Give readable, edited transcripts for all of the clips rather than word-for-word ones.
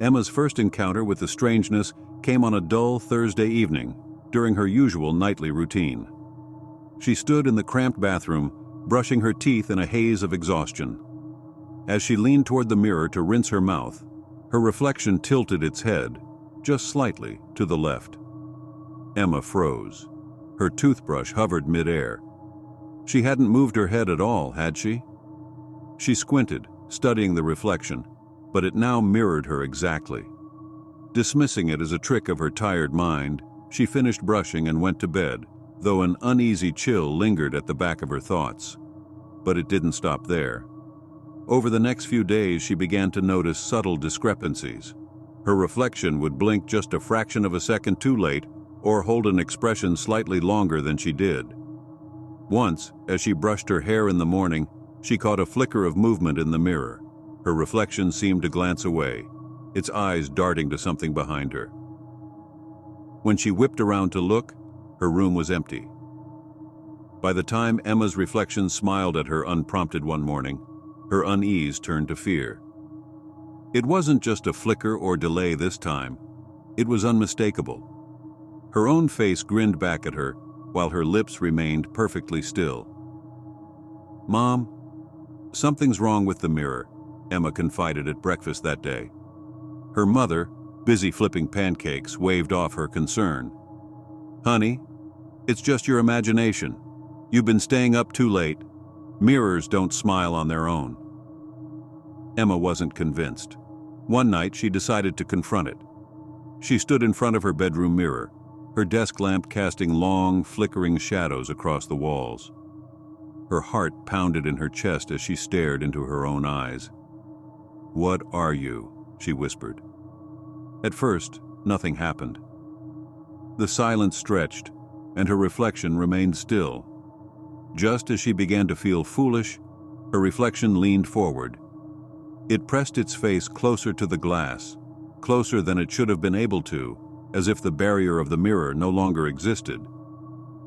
Emma's first encounter with the strangeness came on a dull Thursday evening during her usual nightly routine. She stood in the cramped bathroom, brushing her teeth in a haze of exhaustion. As she leaned toward the mirror to rinse her mouth, her reflection tilted its head, just slightly, to the left. Emma froze. Her toothbrush hovered midair. She hadn't moved her head at all, had she? She squinted, studying the reflection, but it now mirrored her exactly. Dismissing it as a trick of her tired mind, she finished brushing and went to bed, though an uneasy chill lingered at the back of her thoughts. But it didn't stop there. Over the next few days, she began to notice subtle discrepancies. Her reflection would blink just a fraction of a second too late or hold an expression slightly longer than she did. Once, as she brushed her hair in the morning, she caught a flicker of movement in the mirror. Her reflection seemed to glance away, its eyes darting to something behind her. When she whipped around to look, her room was empty. By the time Emma's reflection smiled at her unprompted one morning, her unease turned to fear. It wasn't just a flicker or delay this time. It was unmistakable. Her own face grinned back at her, while her lips remained perfectly still. "Mom, something's wrong with the mirror," Emma confided at breakfast that day. Her mother, busy flipping pancakes, waved off her concern. "Honey, it's just your imagination. You've been staying up too late. Mirrors don't smile on their own." Emma wasn't convinced. One night, she decided to confront it. She stood in front of her bedroom mirror, her desk lamp casting long, flickering shadows across the walls. Her heart pounded in her chest as she stared into her own eyes. "What are you?" she whispered. At first, nothing happened. The silence stretched, and her reflection remained still. Just as she began to feel foolish, her reflection leaned forward. It pressed its face closer to the glass, closer than it should have been able to, as if the barrier of the mirror no longer existed.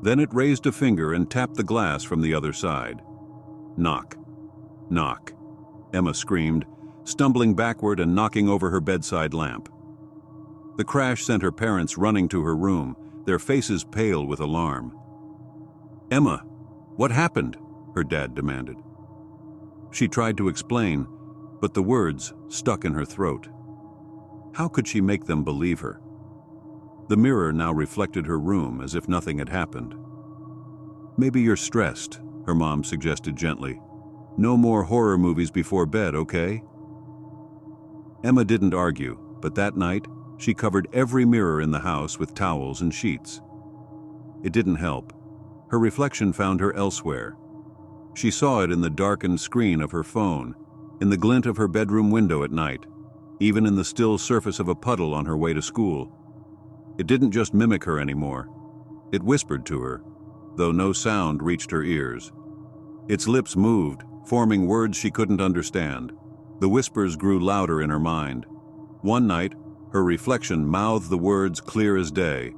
Then it raised a finger and tapped the glass from the other side. "Knock. Knock," Emma screamed, stumbling backward and knocking over her bedside lamp. The crash sent her parents running to her room, their faces pale with alarm. "Emma, what happened?" her dad demanded. She tried to explain, but the words stuck in her throat. How could she make them believe her? The mirror now reflected her room as if nothing had happened. "Maybe you're stressed," her mom suggested gently. "No more horror movies before bed, okay?" Emma didn't argue, but that night, she covered every mirror in the house with towels and sheets. It didn't help. Her reflection found her elsewhere. She saw it in the darkened screen of her phone, in the glint of her bedroom window at night, even in the still surface of a puddle on her way to school. It didn't just mimic her anymore. It whispered to her, though no sound reached her ears. Its lips moved, forming words she couldn't understand. The whispers grew louder in her mind. One night, her reflection mouthed the words clear as day.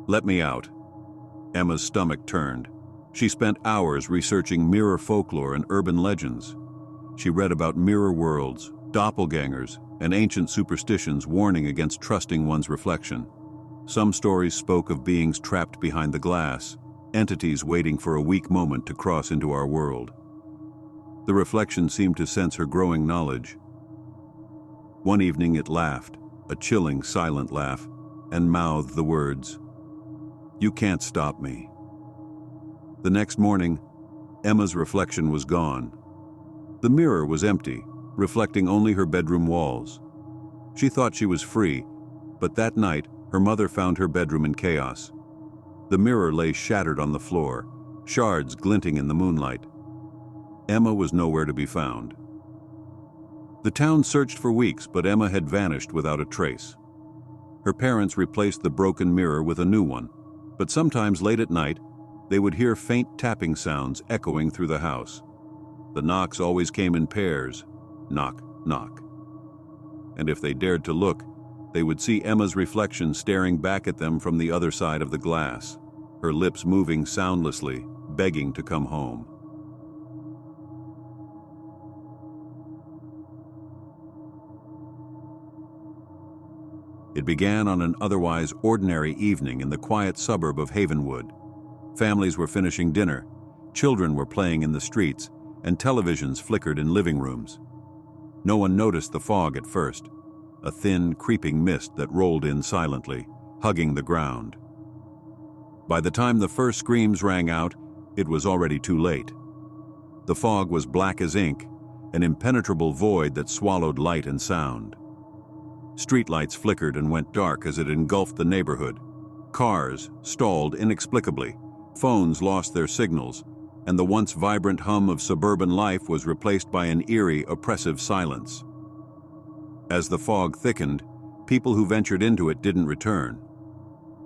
"Let me out." Emma's stomach turned. She spent hours researching mirror folklore and urban legends. She read about mirror worlds, doppelgangers, and ancient superstitions warning against trusting one's reflection. Some stories spoke of beings trapped behind the glass, entities waiting for a weak moment to cross into our world. The reflection seemed to sense her growing knowledge. One evening it laughed, a chilling, silent laugh, and mouthed the words, "You can't stop me." The next morning, Emma's reflection was gone. The mirror was empty, reflecting only her bedroom walls. She thought she was free, but that night, her mother found her bedroom in chaos. The mirror lay shattered on the floor, shards glinting in the moonlight. Emma was nowhere to be found. The town searched for weeks, but Emma had vanished without a trace. Her parents replaced the broken mirror with a new one, but sometimes late at night, they would hear faint tapping sounds echoing through the house. The knocks always came in pairs, knock, knock. And if they dared to look, they would see Emma's reflection staring back at them from the other side of the glass, her lips moving soundlessly, begging to come home. It began on an otherwise ordinary evening in the quiet suburb of Havenwood. Families were finishing dinner, children were playing in the streets, and televisions flickered in living rooms. No one noticed the fog at first, a thin, creeping mist that rolled in silently, hugging the ground. By the time the first screams rang out, it was already too late. The fog was black as ink, an impenetrable void that swallowed light and sound. Streetlights flickered and went dark as it engulfed the neighborhood. Cars stalled inexplicably, phones lost their signals, and the once vibrant hum of suburban life was replaced by an eerie, oppressive silence. As the fog thickened, people who ventured into it didn't return.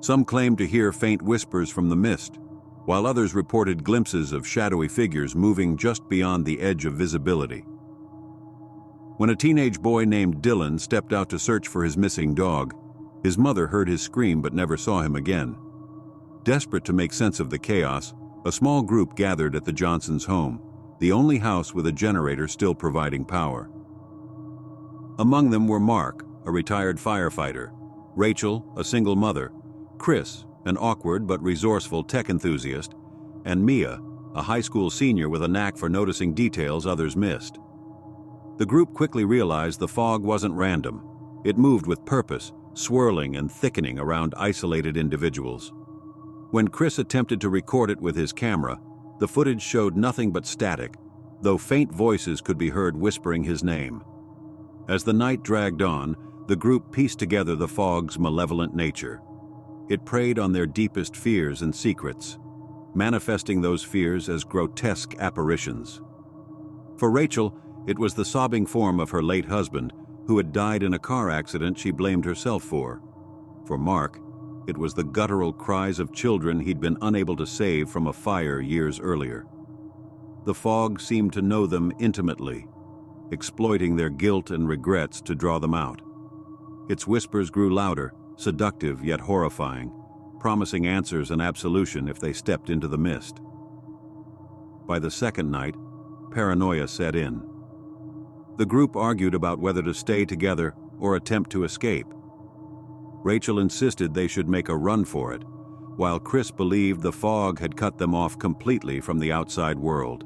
Some claimed to hear faint whispers from the mist, while others reported glimpses of shadowy figures moving just beyond the edge of visibility. When a teenage boy named Dylan stepped out to search for his missing dog, his mother heard his scream but never saw him again. Desperate to make sense of the chaos, a small group gathered at the Johnsons' home, the only house with a generator still providing power. Among them were Mark, a retired firefighter, Rachel, a single mother, Chris, an awkward but resourceful tech enthusiast, and Mia, a high school senior with a knack for noticing details others missed. The group quickly realized the fog wasn't random. It moved with purpose, swirling and thickening around isolated individuals. When Chris attempted to record it with his camera, the footage showed nothing but static, though faint voices could be heard whispering his name. As the night dragged on, the group pieced together the fog's malevolent nature. It preyed on their deepest fears and secrets, manifesting those fears as grotesque apparitions. For Rachel, it was the sobbing form of her late husband, who had died in a car accident she blamed herself for. For Mark, it was the guttural cries of children he'd been unable to save from a fire years earlier. The fog seemed to know them intimately, exploiting their guilt and regrets to draw them out. Its whispers grew louder, seductive yet horrifying, promising answers and absolution if they stepped into the mist. By the second night, paranoia set in. The group argued about whether to stay together or attempt to escape. Rachel insisted they should make a run for it, while Chris believed the fog had cut them off completely from the outside world.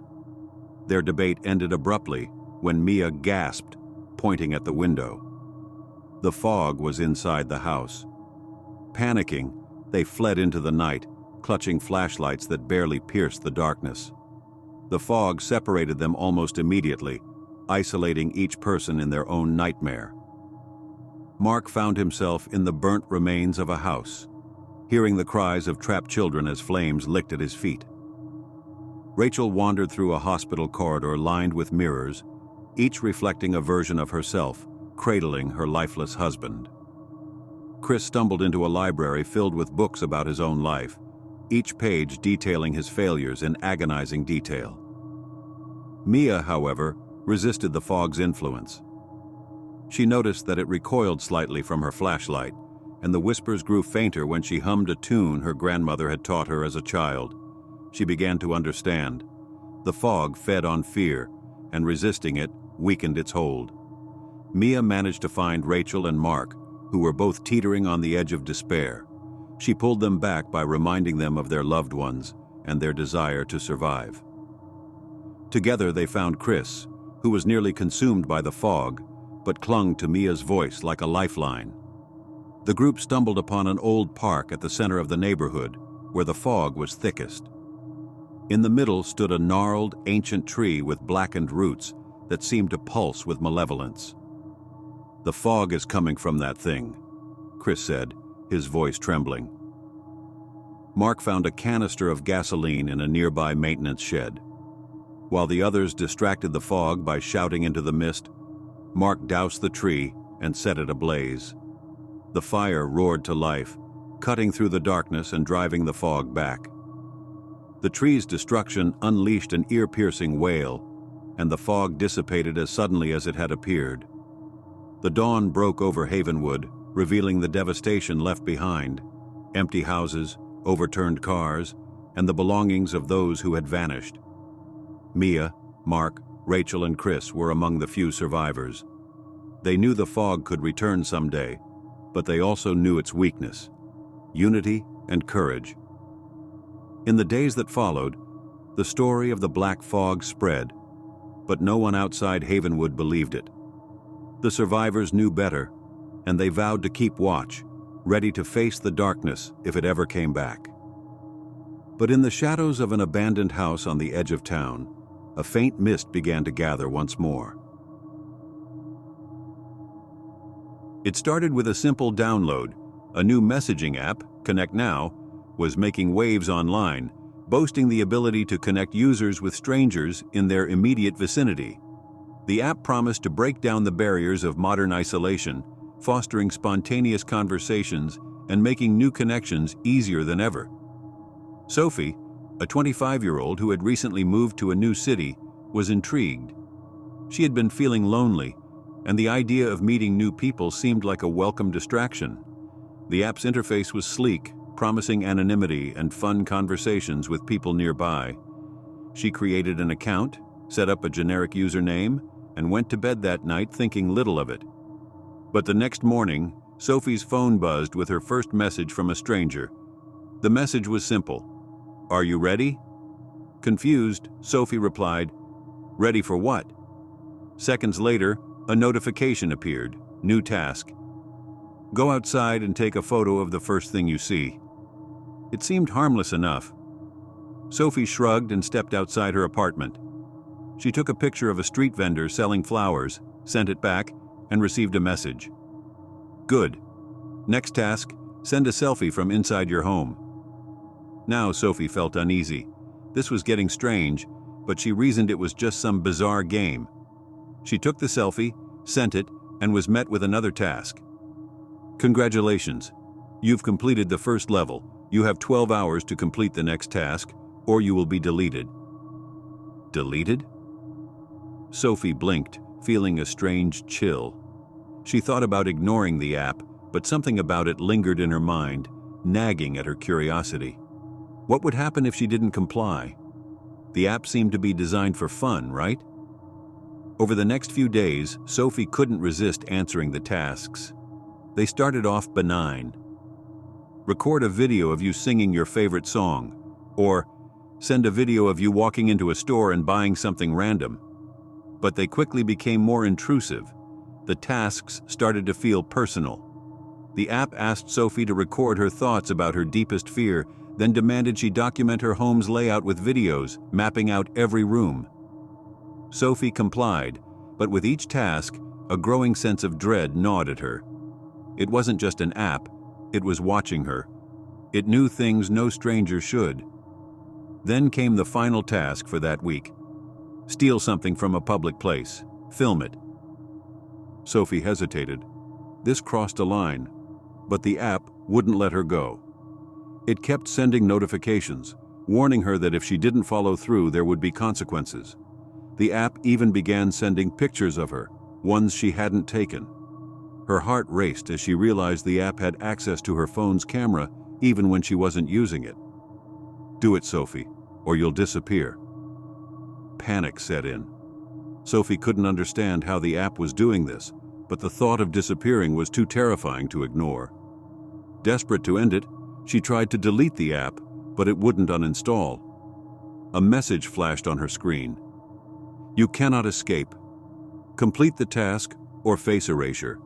Their debate ended abruptly when Mia gasped, pointing at the window. The fog was inside the house. Panicking, they fled into the night, clutching flashlights that barely pierced the darkness. The fog separated them almost immediately, isolating each person in their own nightmare. Mark found himself in the burnt remains of a house, hearing the cries of trapped children as flames licked at his feet. Rachel wandered through a hospital corridor lined with mirrors, each reflecting a version of herself, cradling her lifeless husband. Chris stumbled into a library filled with books about his own life, each page detailing his failures in agonizing detail. Mia, however, resisted the fog's influence. She noticed that it recoiled slightly from her flashlight, and the whispers grew fainter when she hummed a tune her grandmother had taught her as a child. She began to understand. The fog fed on fear, and resisting it weakened its hold. Mia managed to find Rachel and Mark, who were both teetering on the edge of despair. She pulled them back by reminding them of their loved ones and their desire to survive. Together they found Chris, who was nearly consumed by the fog, but clung to Mia's voice like a lifeline. The group stumbled upon an old park at the center of the neighborhood, where the fog was thickest. In the middle stood a gnarled, ancient tree with blackened roots that seemed to pulse with malevolence. "The fog is coming from that thing," Chris said, his voice trembling. Mark found a canister of gasoline in a nearby maintenance shed. While the others distracted the fog by shouting into the mist, Mark doused the tree and set it ablaze. The fire roared to life, cutting through the darkness and driving the fog back. The tree's destruction unleashed an ear-piercing wail, and the fog dissipated as suddenly as it had appeared. The dawn broke over Havenwood, revealing the devastation left behind: empty houses, overturned cars, and the belongings of those who had vanished. Mia, Mark, Rachel, and Chris were among the few survivors. They knew the fog could return someday, but they also knew its weakness: unity and courage. In the days that followed, the story of the black fog spread, but no one outside Havenwood believed it. The survivors knew better, and they vowed to keep watch, ready to face the darkness if it ever came back. But in the shadows of an abandoned house on the edge of town, a faint mist began to gather once more. It started with a simple download. A new messaging app, Connect Now, was making waves online, boasting the ability to connect users with strangers in their immediate vicinity. The app promised to break down the barriers of modern isolation, fostering spontaneous conversations and making new connections easier than ever. Sophie, a 25-year-old who had recently moved to a new city, was intrigued. She had been feeling lonely, and the idea of meeting new people seemed like a welcome distraction. The app's interface was sleek, promising anonymity and fun conversations with people nearby. She created an account, set up a generic username, and went to bed that night thinking little of it. But the next morning, Sophie's phone buzzed with her first message from a stranger. The message was simple: "Are you ready?" Confused, Sophie replied, "Ready for what?" Seconds later, a notification appeared. New task: go outside and take a photo of the first thing you see. It seemed harmless enough. Sophie shrugged and stepped outside her apartment. She took a picture of a street vendor selling flowers, sent it back, and received a message. Good. Next task: send a selfie from inside your home. Now Sophie felt uneasy. This was getting strange, but she reasoned it was just some bizarre game. She took the selfie, sent it, and was met with another task. Congratulations. You've completed the first level. You have 12 hours to complete the next task, or you will be deleted. Deleted? Sophie blinked, feeling a strange chill. She thought about ignoring the app, but something about it lingered in her mind, nagging at her curiosity. What would happen if she didn't comply? The app seemed to be designed for fun, right? Over the next few days, Sophie couldn't resist answering the tasks. They started off benign. Record a video of you singing your favorite song, or send a video of you walking into a store and buying something random. But they quickly became more intrusive. The tasks started to feel personal. The app asked Sophie to record her thoughts about her deepest fear, then demanded she document her home's layout with videos, mapping out every room. Sophie complied, but with each task, a growing sense of dread gnawed at her. It wasn't just an app, it was watching her. It knew things no stranger should. Then came the final task for that week. Steal something from a public place. Film it. Sophie hesitated. This crossed a line, but the app wouldn't let her go. It kept sending notifications, warning her that if she didn't follow through, there would be consequences. The app even began sending pictures of her, ones she hadn't taken. Her heart raced as she realized the app had access to her phone's camera even when she wasn't using it. Do it, Sophie, or you'll disappear. Panic set in. Sophie couldn't understand how the app was doing this, but the thought of disappearing was too terrifying to ignore. Desperate to end it, she tried to delete the app, but it wouldn't uninstall. A message flashed on her screen. You cannot escape. Complete the task or face erasure.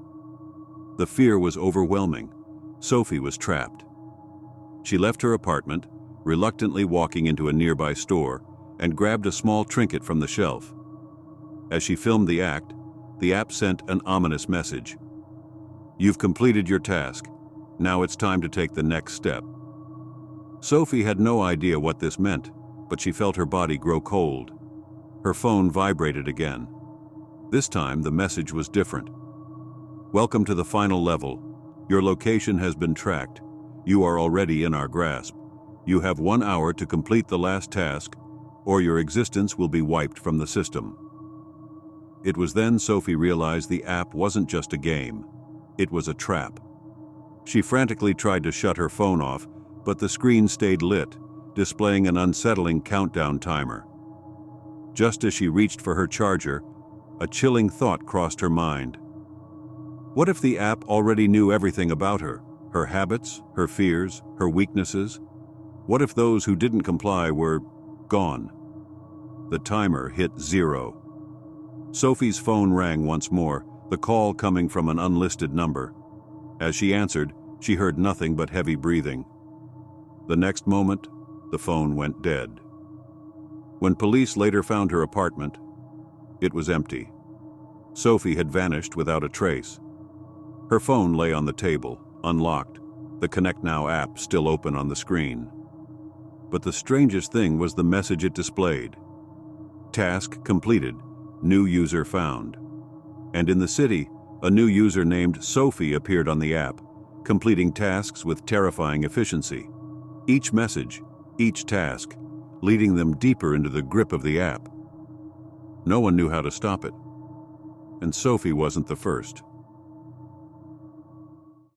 The fear was overwhelming. Sophie was trapped. She left her apartment, reluctantly walking into a nearby store, and grabbed a small trinket from the shelf. As she filmed the app sent an ominous message. You've completed your task. Now it's time to take the next step. Sophie had no idea what this meant, but she felt her body grow cold. Her phone vibrated again. This time, the message was different. Welcome to the final level. Your location has been tracked. You are already in our grasp. You have 1 hour to complete the last task, or your existence will be wiped from the system. It was then Sophie realized the app wasn't just a game. It was a trap. She frantically tried to shut her phone off, but the screen stayed lit, displaying an unsettling countdown timer. Just as she reached for her charger, a chilling thought crossed her mind. What if the app already knew everything about her? Her habits, her fears, her weaknesses? What if those who didn't comply were gone? The timer hit 0. Sophie's phone rang once more, the call coming from an unlisted number. As she answered, she heard nothing but heavy breathing. The next moment, the phone went dead. When police later found her apartment, it was empty. Sophie had vanished without a trace. Her phone lay on the table, unlocked, the Connect Now app still open on the screen. But the strangest thing was the message it displayed. Task completed, new user found. And in the city, a new user named Sophie appeared on the app, completing tasks with terrifying efficiency. Each message, each task, leading them deeper into the grip of the app. No one knew how to stop it. And Sophie wasn't the first.